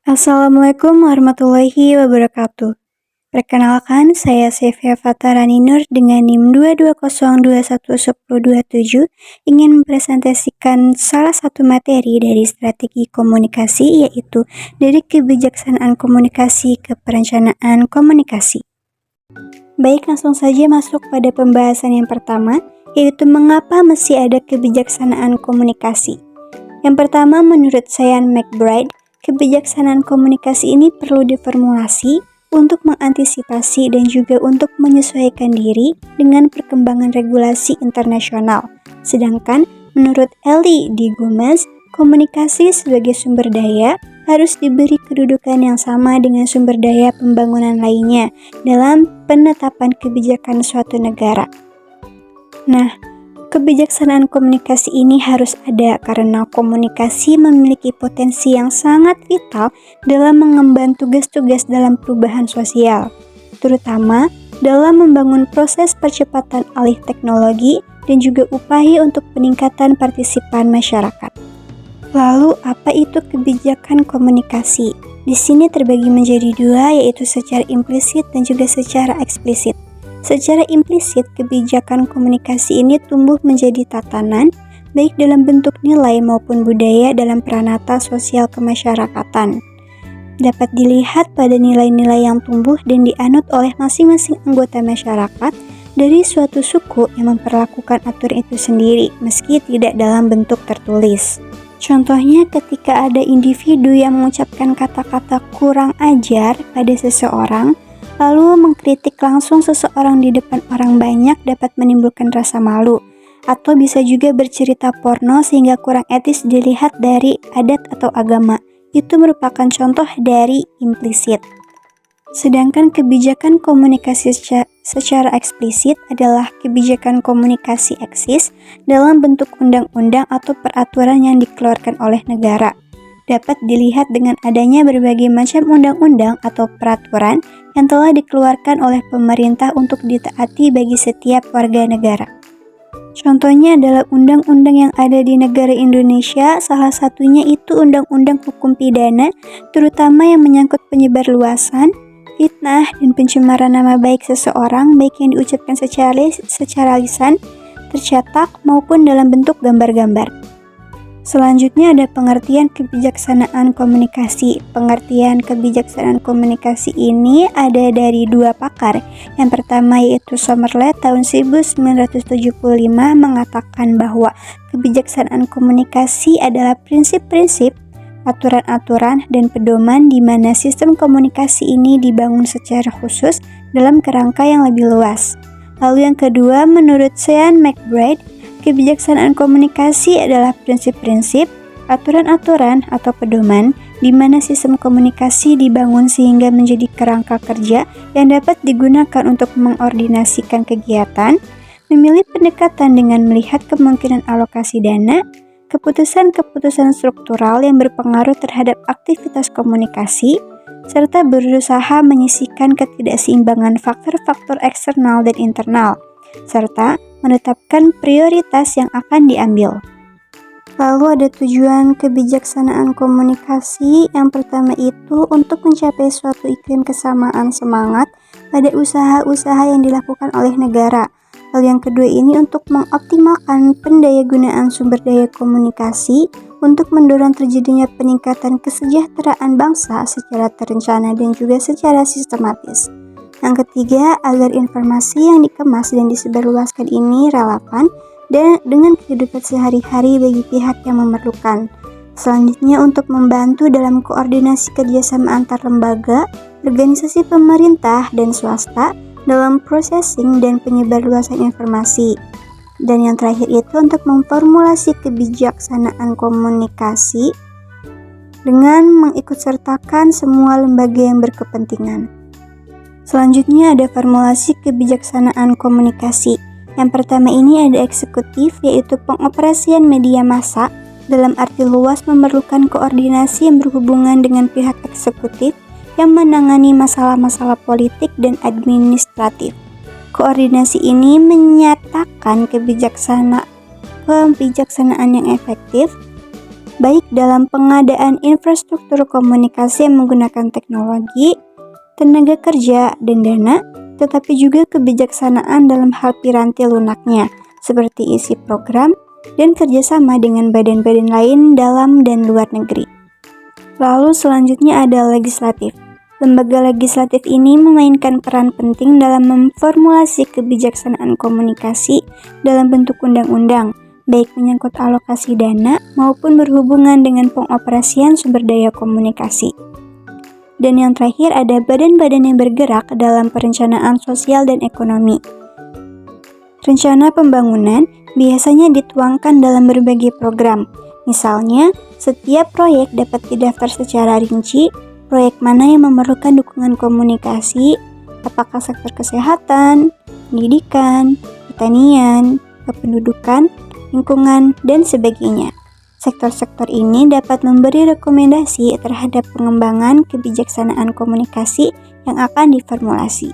Assalamualaikum warahmatullahi wabarakatuh. Perkenalkan, saya Sevia Fatarani Nur dengan NIM 220211027 ingin mempresentasikan salah satu materi dari strategi komunikasi, yaitu dari kebijaksanaan komunikasi ke perencanaan komunikasi. Baik, langsung saja masuk pada pembahasan yang pertama, yaitu mengapa mesti ada kebijaksanaan komunikasi. Yang pertama, menurut Sean McBride, kebijaksanaan komunikasi ini perlu diformulasi untuk mengantisipasi dan juga untuk menyesuaikan diri dengan perkembangan regulasi internasional. Sedangkan menurut Ellie D. Gomez, komunikasi sebagai sumber daya harus diberi kedudukan yang sama dengan sumber daya pembangunan lainnya dalam penetapan kebijakan suatu negara. Nah, kebijaksanaan komunikasi ini harus ada karena komunikasi memiliki potensi yang sangat vital dalam mengemban tugas-tugas dalam perubahan sosial, terutama dalam membangun proses percepatan alih teknologi dan juga upaya untuk peningkatan partisipan masyarakat. Lalu, apa itu kebijakan komunikasi? Di sini terbagi menjadi dua, yaitu secara implisit dan juga secara eksplisit. Secara implisit, kebijakan komunikasi ini tumbuh menjadi tatanan, baik dalam bentuk nilai maupun budaya dalam peranata sosial kemasyarakatan. Dapat dilihat pada nilai-nilai yang tumbuh dan dianut oleh masing-masing anggota masyarakat dari suatu suku yang memperlakukan aturan itu sendiri, meski tidak dalam bentuk tertulis. Contohnya ketika ada individu yang mengucapkan kata-kata kurang ajar pada seseorang, lalu mengkritik langsung seseorang di depan orang banyak dapat menimbulkan rasa malu, atau bisa juga bercerita porno sehingga kurang etis dilihat dari adat atau agama. Itu merupakan contoh dari implisit. Sedangkan kebijakan komunikasi secara eksplisit adalah kebijakan komunikasi eksis dalam bentuk undang-undang atau peraturan yang dikeluarkan oleh negara. Dapat dilihat dengan adanya berbagai macam undang-undang atau peraturan yang telah dikeluarkan oleh pemerintah untuk ditaati bagi setiap warga negara. Contohnya adalah undang-undang yang ada di negara Indonesia, salah satunya itu Undang-Undang Hukum Pidana, terutama yang menyangkut penyebarluasan, fitnah, dan pencemaran nama baik seseorang, baik yang diucapkan secara lisan, tercetak, maupun dalam bentuk gambar-gambar. Selanjutnya ada pengertian kebijaksanaan komunikasi. Pengertian kebijaksanaan komunikasi ini ada dari dua pakar. Yang pertama yaitu Somerled tahun 1975 mengatakan bahwa kebijaksanaan komunikasi adalah prinsip-prinsip, aturan-aturan, dan pedoman di mana sistem komunikasi ini dibangun secara khusus dalam kerangka yang lebih luas. Lalu yang kedua, menurut Sean McBride, kebijaksanaan komunikasi adalah prinsip-prinsip, aturan-aturan, atau pedoman di mana sistem komunikasi dibangun sehingga menjadi kerangka kerja yang dapat digunakan untuk mengordinasikan kegiatan, memilih pendekatan dengan melihat kemungkinan alokasi dana, keputusan-keputusan struktural yang berpengaruh terhadap aktivitas komunikasi, serta berusaha menyisihkan ketidakseimbangan faktor-faktor eksternal dan internal, serta menetapkan prioritas yang akan diambil. Lalu ada tujuan kebijaksanaan komunikasi. Yang pertama itu untuk mencapai suatu iklim kesamaan semangat pada usaha-usaha yang dilakukan oleh negara. Lalu yang kedua ini untuk mengoptimalkan pendayagunaan sumber daya komunikasi untuk mendorong terjadinya peningkatan kesejahteraan bangsa secara terencana dan juga secara sistematis. Yang ketiga, agar informasi yang dikemas dan disebarluaskan ini relevan dan dengan kehidupan sehari-hari bagi pihak yang memerlukan. Selanjutnya, untuk membantu dalam koordinasi kerjasama antar lembaga, organisasi pemerintah dan swasta dalam processing dan penyebarluasan informasi. Dan yang terakhir itu untuk memformulasi kebijaksanaan komunikasi dengan mengikutsertakan semua lembaga yang berkepentingan. Selanjutnya ada formulasi kebijaksanaan komunikasi. Yang pertama ini ada eksekutif, yaitu pengoperasian media massa dalam arti luas memerlukan koordinasi yang berhubungan dengan pihak eksekutif yang menangani masalah-masalah politik dan administratif. Koordinasi ini menyatakan kebijaksanaan yang efektif baik dalam pengadaan infrastruktur komunikasi yang menggunakan teknologi, tenaga kerja, dan dana, tetapi juga kebijaksanaan dalam hal piranti lunaknya, seperti isi program dan kerjasama dengan badan-badan lain dalam dan luar negeri. Lalu selanjutnya ada legislatif. Lembaga legislatif ini memainkan peran penting dalam memformulasi kebijaksanaan komunikasi dalam bentuk undang-undang, baik menyangkut alokasi dana maupun berhubungan dengan pengoperasian sumber daya komunikasi. Dan yang terakhir ada badan-badan yang bergerak dalam perencanaan sosial dan ekonomi. Rencana pembangunan biasanya dituangkan dalam berbagai program. Misalnya, setiap proyek dapat didaftar secara rinci, proyek mana yang memerlukan dukungan komunikasi, apakah sektor kesehatan, pendidikan, pertanian, kependudukan, lingkungan, dan sebagainya. Sektor-sektor ini dapat memberi rekomendasi terhadap pengembangan kebijaksanaan komunikasi yang akan diformulasi.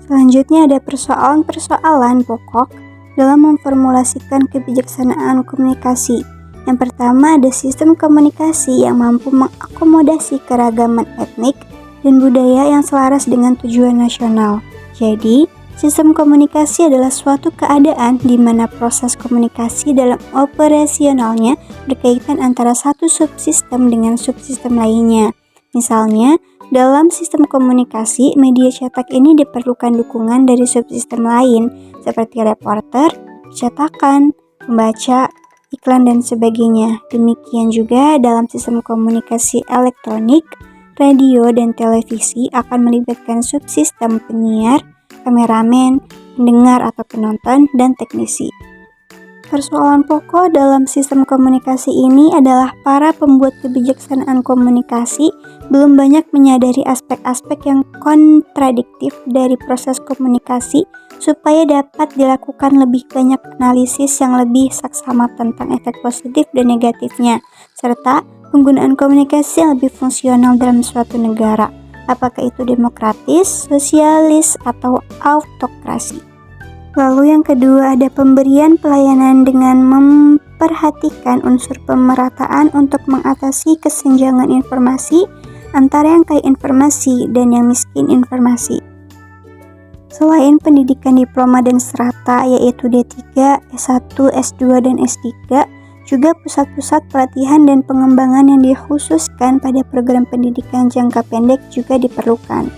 Selanjutnya ada persoalan-persoalan pokok dalam memformulasikan kebijaksanaan komunikasi. Yang pertama ada sistem komunikasi yang mampu mengakomodasi keragaman etnik dan budaya yang selaras dengan tujuan nasional. Jadi, sistem komunikasi adalah suatu keadaan di mana proses komunikasi dalam operasionalnya berkaitan antara satu subsistem dengan subsistem lainnya. Misalnya, dalam sistem komunikasi, media cetak ini diperlukan dukungan dari subsistem lain seperti reporter, percetakan, pembaca, iklan, dan sebagainya. Demikian juga dalam sistem komunikasi elektronik, radio, dan televisi akan melibatkan subsistem penyiar, kameramen, pendengar atau penonton, dan teknisi. Persoalan pokok dalam sistem komunikasi ini adalah para pembuat kebijaksanaan komunikasi belum banyak menyadari aspek-aspek yang kontradiktif dari proses komunikasi supaya dapat dilakukan lebih banyak analisis yang lebih saksama tentang efek positif dan negatifnya, serta penggunaan komunikasi yang lebih fungsional dalam suatu negara, apakah itu demokratis, sosialis, atau autokrasi. Lalu yang kedua ada pemberian pelayanan dengan memperhatikan unsur pemerataan untuk mengatasi kesenjangan informasi antara yang kaya informasi dan yang miskin informasi. Selain pendidikan diploma dan serata yaitu D3, S1, S2, dan S3, juga pusat-pusat pelatihan dan pengembangan yang dikhususkan pada program pendidikan jangka pendek juga diperlukan.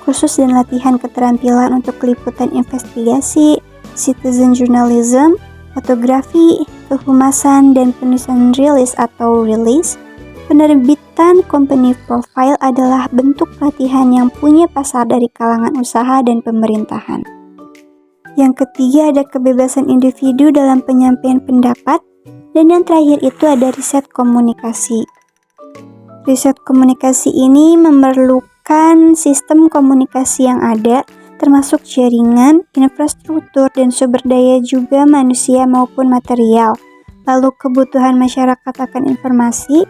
Kursus dan latihan keterampilan untuk liputan investigasi, citizen journalism, fotografi, kehumasan, dan penulisan rilis atau release. Penerbitan company profile adalah bentuk pelatihan yang punya pasar dari kalangan usaha dan pemerintahan. Yang ketiga ada kebebasan individu dalam penyampaian pendapat, dan yang terakhir itu ada riset komunikasi. Riset komunikasi ini memerlukan sistem komunikasi yang ada, termasuk jaringan, infrastruktur, dan sumber daya juga manusia maupun material. Lalu kebutuhan masyarakat akan informasi,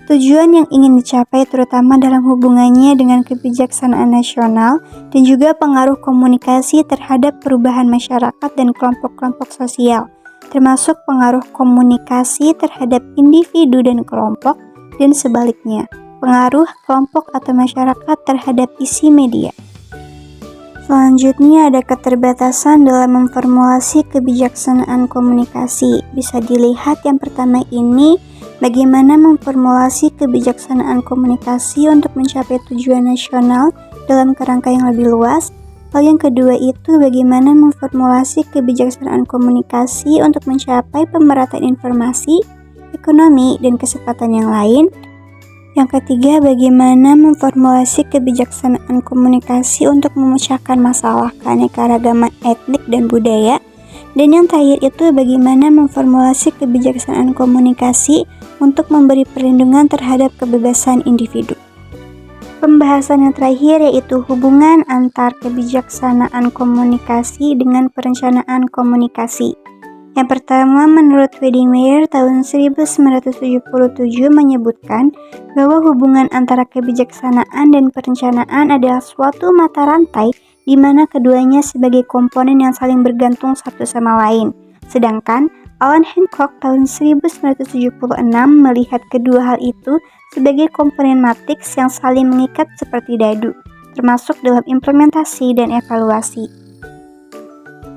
tujuan yang ingin dicapai terutama dalam hubungannya dengan kebijaksanaan nasional dan juga pengaruh komunikasi terhadap perubahan masyarakat dan kelompok-kelompok sosial, termasuk pengaruh komunikasi terhadap individu dan kelompok dan sebaliknya, pengaruh kelompok atau masyarakat terhadap isi media. Selanjutnya ada keterbatasan dalam memformulasi kebijaksanaan komunikasi. Bisa dilihat yang pertama ini, bagaimana memformulasi kebijaksanaan komunikasi untuk mencapai tujuan nasional dalam kerangka yang lebih luas. Lalu yang kedua itu bagaimana memformulasi kebijaksanaan komunikasi untuk mencapai pemerataan informasi, ekonomi, dan kesempatan yang lain. Yang ketiga, bagaimana memformulasi kebijaksanaan komunikasi untuk memecahkan masalah keanekaragaman etnik dan budaya. Dan yang terakhir itu bagaimana memformulasi kebijaksanaan komunikasi untuk memberi perlindungan terhadap kebebasan individu. Pembahasan yang terakhir yaitu hubungan antar kebijaksanaan komunikasi dengan perencanaan komunikasi. Yang pertama, menurut Wedemeyer tahun 1977 menyebutkan bahwa hubungan antara kebijaksanaan dan perencanaan adalah suatu mata rantai di mana keduanya sebagai komponen yang saling bergantung satu sama lain. Sedangkan Alan Hancock tahun 1976 melihat kedua hal itu sebagai komponen matriks yang saling mengikat seperti dadu, termasuk dalam implementasi dan evaluasi.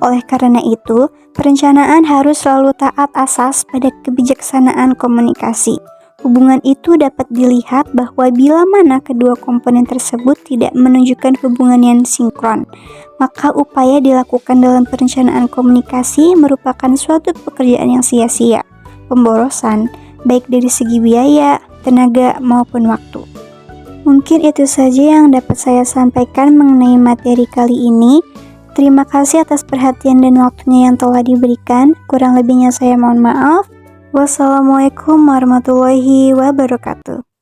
Oleh karena itu, perencanaan harus selalu taat asas pada kebijaksanaan komunikasi. Hubungan itu dapat dilihat bahwa bila mana kedua komponen tersebut tidak menunjukkan hubungan yang sinkron, maka upaya dilakukan dalam perencanaan komunikasi merupakan suatu pekerjaan yang sia-sia, pemborosan, baik dari segi biaya, tenaga, maupun waktu. Mungkin itu saja yang dapat saya sampaikan mengenai materi kali ini. Terima kasih atas perhatian dan waktunya yang telah diberikan. Kurang lebihnya saya mohon maaf. Wassalamualaikum warahmatullahi wabarakatuh.